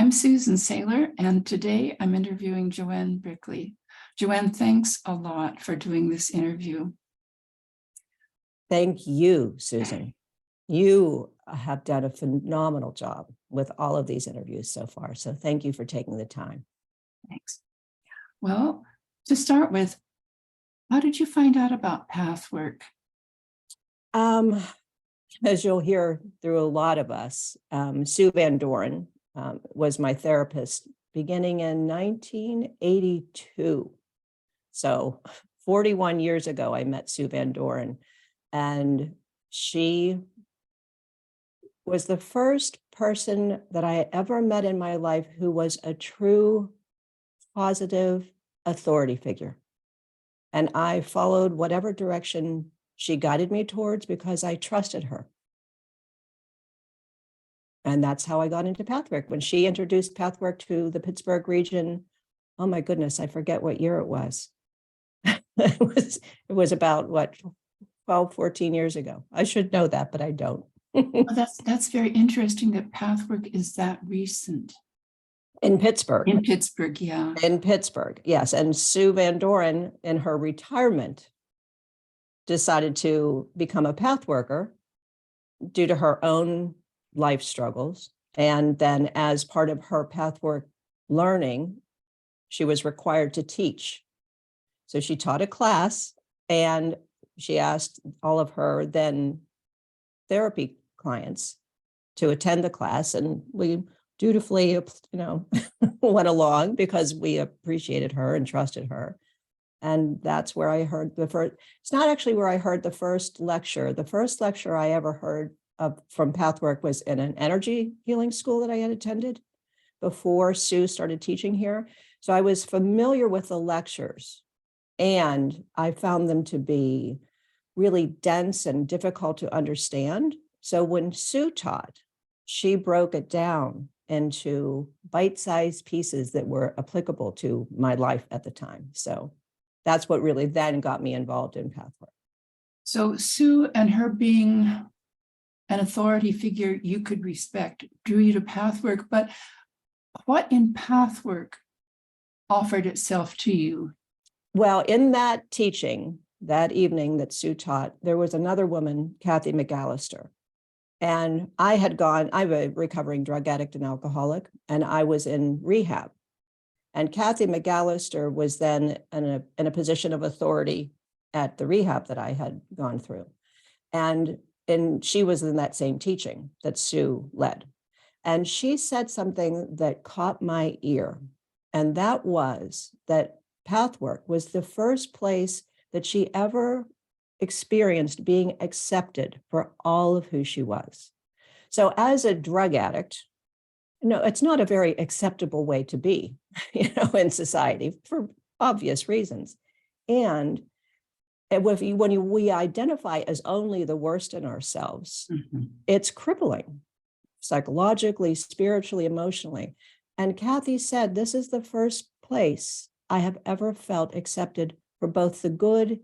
I'm Susan Saylor, and today I'm interviewing Joanne Brickley. Joanne, thanks a lot for doing this interview. Thank you, Susan. You have done a phenomenal job with all of these interviews so far. So thank you for taking the time. Thanks. Well, to start with, how did you find out about Pathwork? As you'll hear through a lot of us, Sue Van Doren was my therapist beginning in 1982. So 41 years ago, I met Sue Van Doren, and she was the first person that I ever met in my life who was a true positive authority figure. And I followed whatever direction she guided me towards because I trusted her. And that's how I got into Pathwork. When she introduced Pathwork to the Pittsburgh region, oh my goodness, I forget what year it was. It was about, 12, 14 years ago. I should know that, but I don't. Well, that's very interesting that Pathwork is that recent. In Pittsburgh. In Pittsburgh, yeah. In Pittsburgh, yes. And Sue Van Doren, in her retirement, decided to become a path worker due to her own life struggles. And then as part of her pathwork learning, she was required to teach. So she taught a class, and she asked all of her then therapy clients to attend the class. And we dutifully, went along because we appreciated her and trusted her. And that's where I heard the first, it's not actually where I heard the first lecture. The first lecture I ever heard of from Pathwork was in an energy healing school that I had attended before Sue started teaching here. So I was familiar with the lectures, and I found them to be really dense and difficult to understand. So when Sue taught, she broke it down into bite-sized pieces that were applicable to my life at the time. So that's what really then got me involved in Pathwork. So Sue and her being an authority figure you could respect drew you to Pathwork, but what in Pathwork offered itself to you? Well, in that teaching that evening that Sue taught, there was another woman, Kathy McAllister. And I'm a recovering drug addict and alcoholic, and I was in rehab. And Kathy McAllister was then in a position of authority at the rehab that I had gone through. And she was in that same teaching that Sue led. And she said something that caught my ear. And that was that Pathwork was the first place that she ever experienced being accepted for all of who she was. So as a drug addict, it's not a very acceptable way to be, in society for obvious reasons. And when we identify as only the worst in ourselves, it's crippling psychologically, spiritually, emotionally. And Kathy said, this is the first place I have ever felt accepted for both the good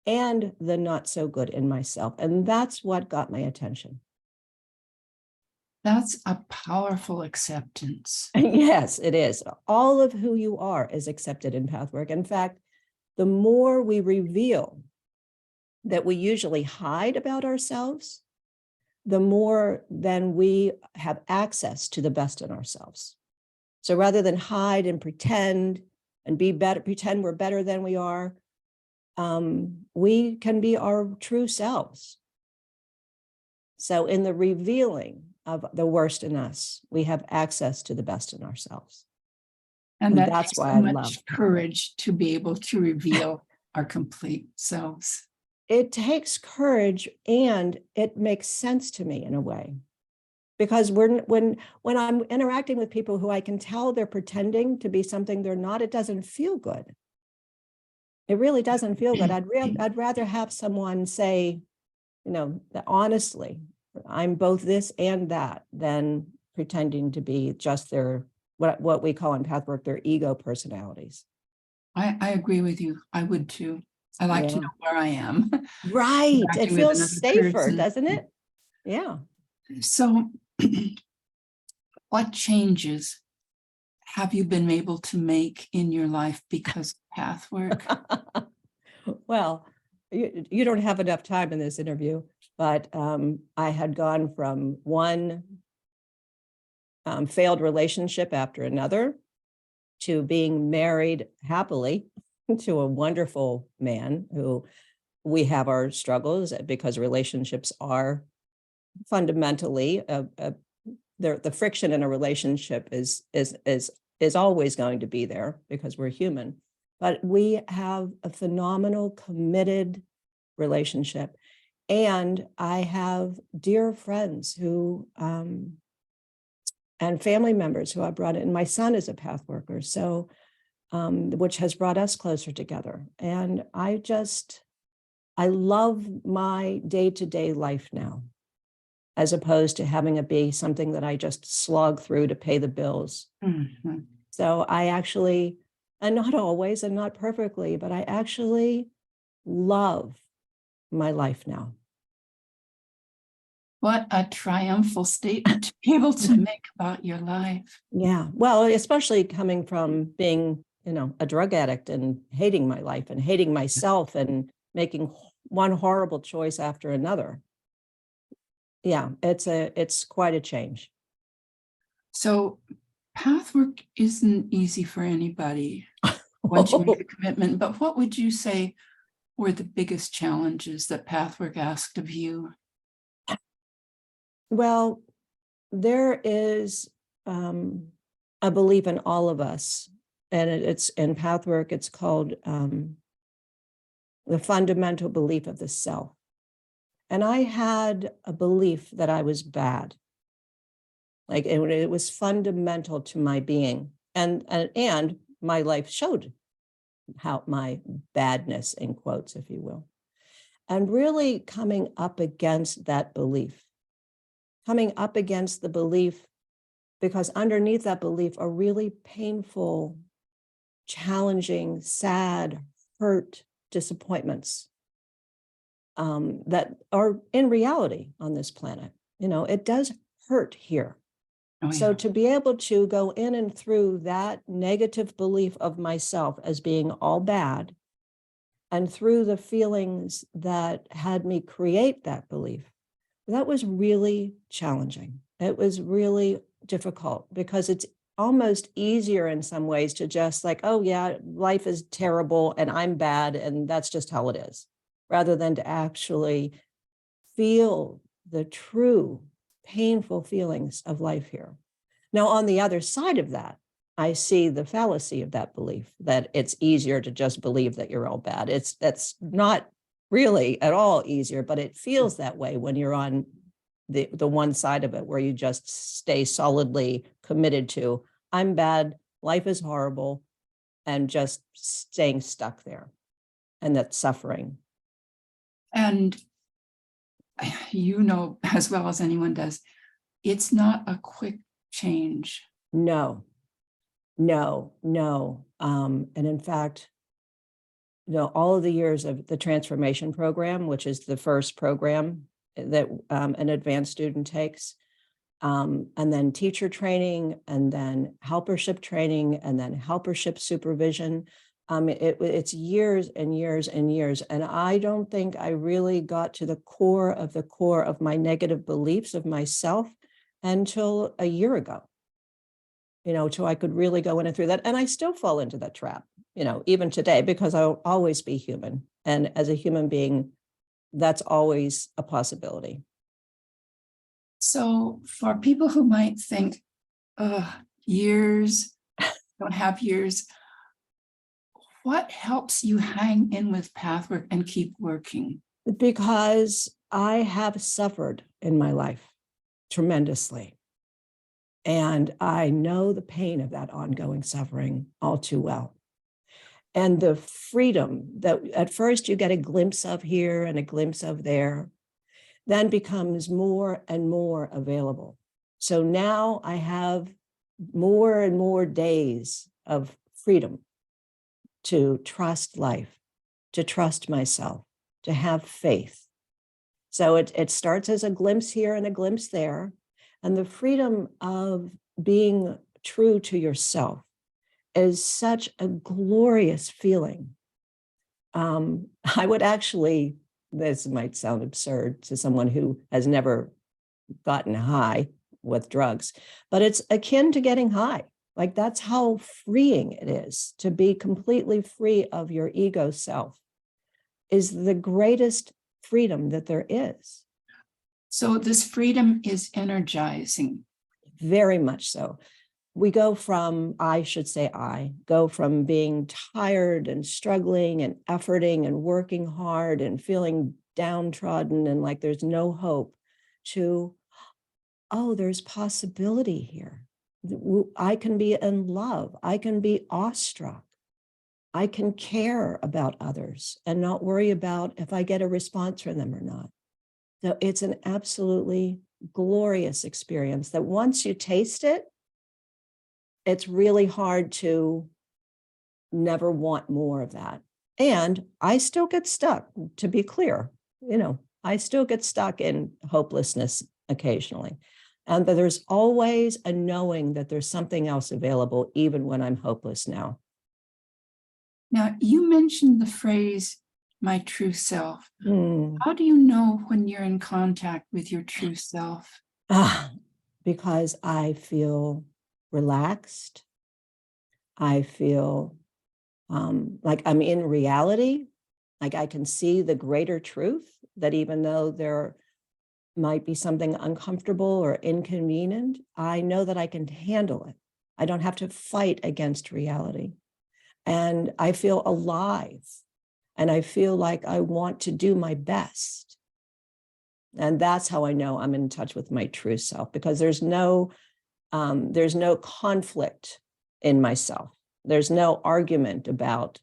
and the not so good in myself. And that's what got my attention. That's a powerful acceptance. Yes, it is. All of who you are is accepted in Pathwork. In fact, the more we reveal that we usually hide about ourselves, the more then we have access to the best in ourselves. So rather than hide and pretend and be better, pretend we're better than we are, we can be our true selves. So in the revealing of the worst in us, we have access to the best in ourselves. And that's takes why I love courage to be able to reveal our complete selves. It takes courage, and it makes sense to me in a way. Because when I'm interacting with people who I can tell they're pretending to be something they're not, it doesn't feel good. It really doesn't feel good. I'd rather have someone say, that honestly, I'm both this and that, than pretending to be just their, what we call in Pathwork, their ego personalities. I agree with you. I would too. I like to know where I am. Right. It feels safer, doesn't it? Yeah. So what changes have you been able to make in your life because of pathwork? Well, you don't have enough time in this interview, but I had gone from one failed relationship after another to being married happily to a wonderful man who we have our struggles because relationships are fundamentally the friction in a relationship is always going to be there because we're human. But we have a phenomenal, committed relationship. And I have dear friends who, and family members who I brought in. My son is a path worker, so, which has brought us closer together. And I love my day-to-day life now, as opposed to having it be something that I just slog through to pay the bills. Mhm. So I actually, and not always and not perfectly, but I actually love my life now. What a triumphal statement to be able to make about your life. Yeah. Well, especially coming from being, a drug addict and hating my life and hating myself and making one horrible choice after another. Yeah, it's quite a change. So pathwork isn't easy for anybody once you make a commitment, but what would you say were the biggest challenges that pathwork asked of you? Well, there is a belief in all of us, and it's in pathwork, it's called the fundamental belief of the self. And I had a belief that I was bad. Like it was fundamental to my being. And my life showed how my badness, in quotes, if you will. And really coming up against that belief, coming up against the belief, because underneath that belief are really painful, challenging, sad, hurt, disappointments that are in reality on this planet. It does hurt here. Oh, So yeah. to be able to go in and through that negative belief of myself as being all bad, and through the feelings that had me create that belief, that was really challenging. It was really difficult because it's almost easier in some ways to just like, oh yeah, life is terrible and I'm bad and that's just how it is, rather than to actually feel the true painful feelings of life here. Now, on the other side of that, I see the fallacy of that belief, that it's easier to just believe that you're all bad. That's not really at all easier, but it feels that way when you're on the one side of it, where you just stay solidly committed to, I'm bad, life is horrible, and just staying stuck there. And that's suffering. And as well as anyone does, it's not a quick change. No. And in fact, all of the years of the transformation program, which is the first program that an advanced student takes, and then teacher training, and then helpership training, and then helpership supervision. It's years and years and years. And I don't think I really got to the core of my negative beliefs of myself until a year ago. Till I could really go in and through that. And I still fall into that trap, even today, because I'll always be human. And as a human being, that's always a possibility. So for people who might think, years, don't have years, what helps you hang in with pathwork and keep working? Because I have suffered in my life tremendously. And I know the pain of that ongoing suffering all too well. And the freedom that at first you get a glimpse of here and a glimpse of there, then becomes more and more available. So now I have more and more days of freedom to trust life, to trust myself, to have faith. So it starts as a glimpse here and a glimpse there. And the freedom of being true to yourself is such a glorious feeling. I would actually, this might sound absurd to someone who has never gotten high with drugs, but it's akin to getting high. Like, that's how freeing it is to be completely free of your ego self, is the greatest freedom that there is. So this freedom is energizing. Very much so. We go from, I go from being tired and struggling and efforting and working hard and feeling downtrodden and like there's no hope, to, oh, there's possibility here. I can be in love. I can be awestruck. I can care about others and not worry about if I get a response from them or not. So it's an absolutely glorious experience that once you taste it, it's really hard to never want more of that. And I still get stuck, to be clear, I still get stuck in hopelessness occasionally. And but there's always a knowing that there's something else available, even when I'm hopeless now. Now, you mentioned the phrase, my true self. Mm. How do you know when you're in contact with your true self? Because I feel relaxed. I feel like I'm in reality, like I can see the greater truth, that even though there might be something uncomfortable or inconvenient, I know that I can handle it. I don't have to fight against reality. And I feel alive. And I feel like I want to do my best. And that's how I know I'm in touch with my true self, because there's no conflict in myself. There's no argument about,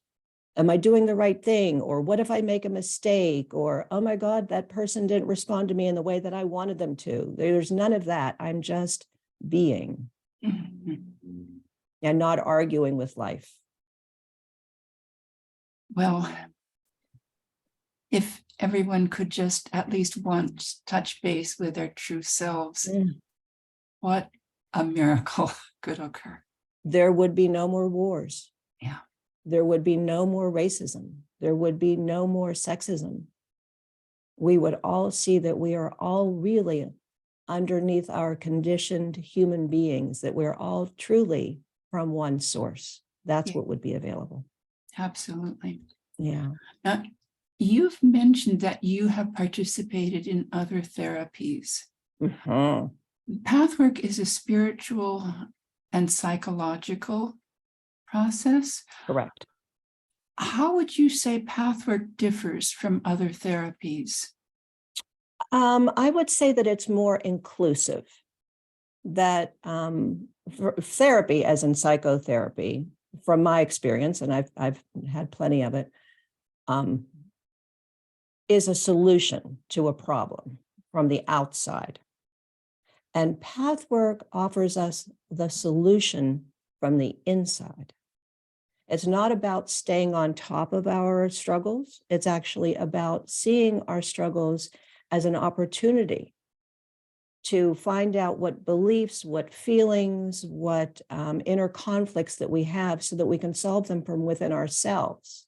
am I doing the right thing? Or what if I make a mistake? Or, oh my God, that person didn't respond to me in the way that I wanted them to. There's none of that. I'm just being and not arguing with life. Well, if everyone could just at least once touch base with their true selves, what a miracle could occur. There would be no more wars. Yeah. There would be no more racism. There would be no more sexism. We would all see that we are all really underneath our conditioned human beings, that we're all truly from one source. That's what would be available. Absolutely. Yeah. Now, you've mentioned that you have participated in other therapies. Mm-hmm. Pathwork is a spiritual and psychological process. Correct. How would you say pathwork differs from other therapies? I would say that it's more inclusive, that therapy, as in psychotherapy, from my experience, and I've had plenty of it, is a solution to a problem from the outside. And pathwork offers us the solution from the inside. It's not about staying on top of our struggles. It's actually about seeing our struggles as an opportunity to find out what beliefs, what feelings, what inner conflicts that we have, so that we can solve them from within ourselves,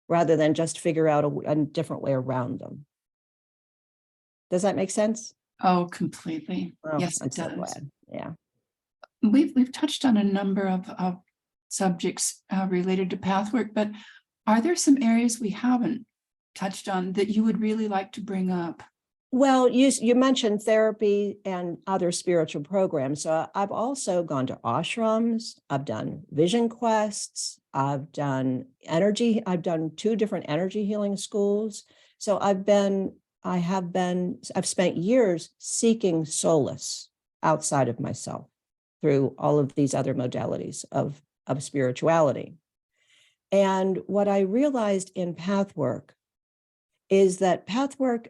rather than just figure out a different way around them. Does that make sense? Oh, completely. Oh, Yes, I'm it so does. glad. Yeah. We've touched on a number of subjects related to pathwork, but are there some areas we haven't touched on that you would really like to bring up? Well, you mentioned therapy and other spiritual programs. So I've also gone to ashrams. I've done vision quests. I've done 2 different energy healing schools. So I've spent years seeking solace outside of myself through all of these other modalities of spirituality. And what I realized in pathwork is that pathwork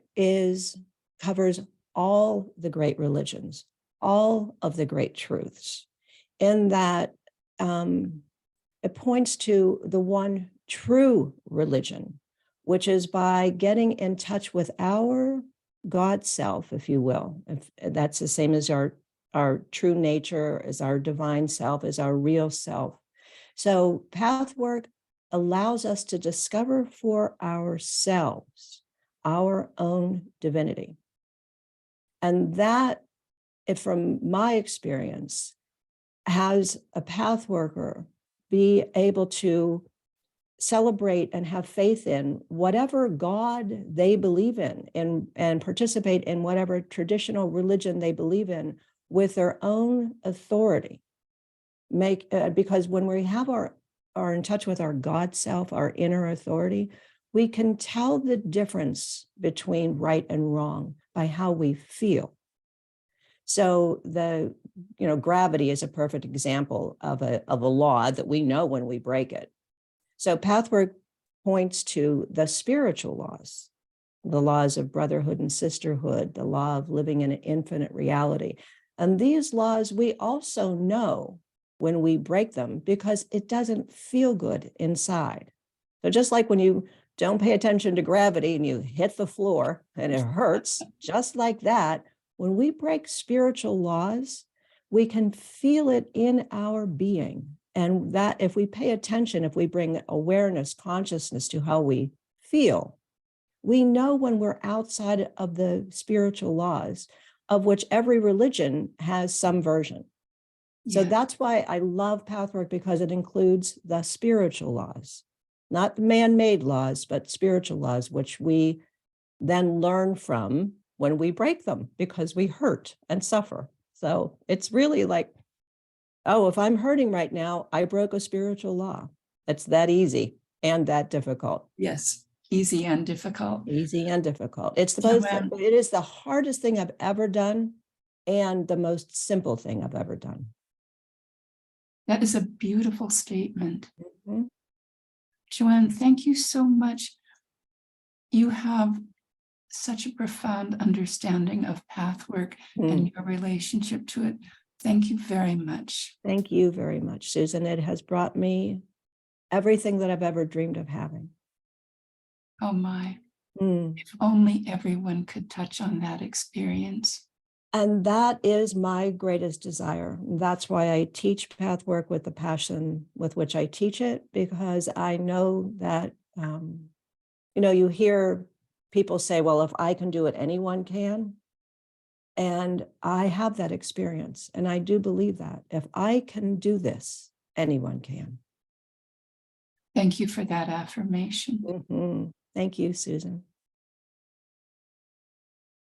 covers all the great religions, all of the great truths, in that it points to the one true religion, which is by getting in touch with our God self, if you will. If that's the same as our our true nature, as our divine self, as our real self. So pathwork allows us to discover for ourselves our own divinity. And that, if from my experience, has a path worker be able to celebrate and have faith in whatever God they believe in, and participate in whatever traditional religion they believe in with their own authority. Because when we have are in touch with our God self, our inner authority, we can tell the difference between right and wrong by how we feel. So gravity is a perfect example of a law that we know when we break it. So pathwork points to the spiritual laws, the laws of brotherhood and sisterhood, the law of living in an infinite reality. And these laws we also know when we break them because it doesn't feel good inside. So just like when you don't pay attention to gravity and you hit the floor and it hurts, just like that, when we break spiritual laws, we can feel it in our being. And that if we pay attention, if we bring awareness, consciousness to how we feel, we know when we're outside of the spiritual laws, of which every religion has some version. So Yes. that's why I love pathwork, because it includes the spiritual laws, not the man-made laws, but spiritual laws, which we then learn from when we break them because we hurt and suffer. So it's really like, oh, if I'm hurting right now, I broke a spiritual law. It's that easy and that difficult. Yes, easy and difficult. Easy and difficult. It is the hardest thing I've ever done and the most simple thing I've ever done. That is a beautiful statement. Mhm. Joanne, thank you so much. You have such a profound understanding of pathwork and your relationship to it. Thank you very much. Thank you very much, Susan. It has brought me everything that I've ever dreamed of having. Oh my, if only everyone could touch on that experience. And that is my greatest desire. That's why I teach pathwork with the passion with which I teach it, because I know that, you hear people say, well, if I can do it, anyone can. And I have that experience. And I do believe that if I can do this, anyone can. Thank you for that affirmation. Thank you, Susan.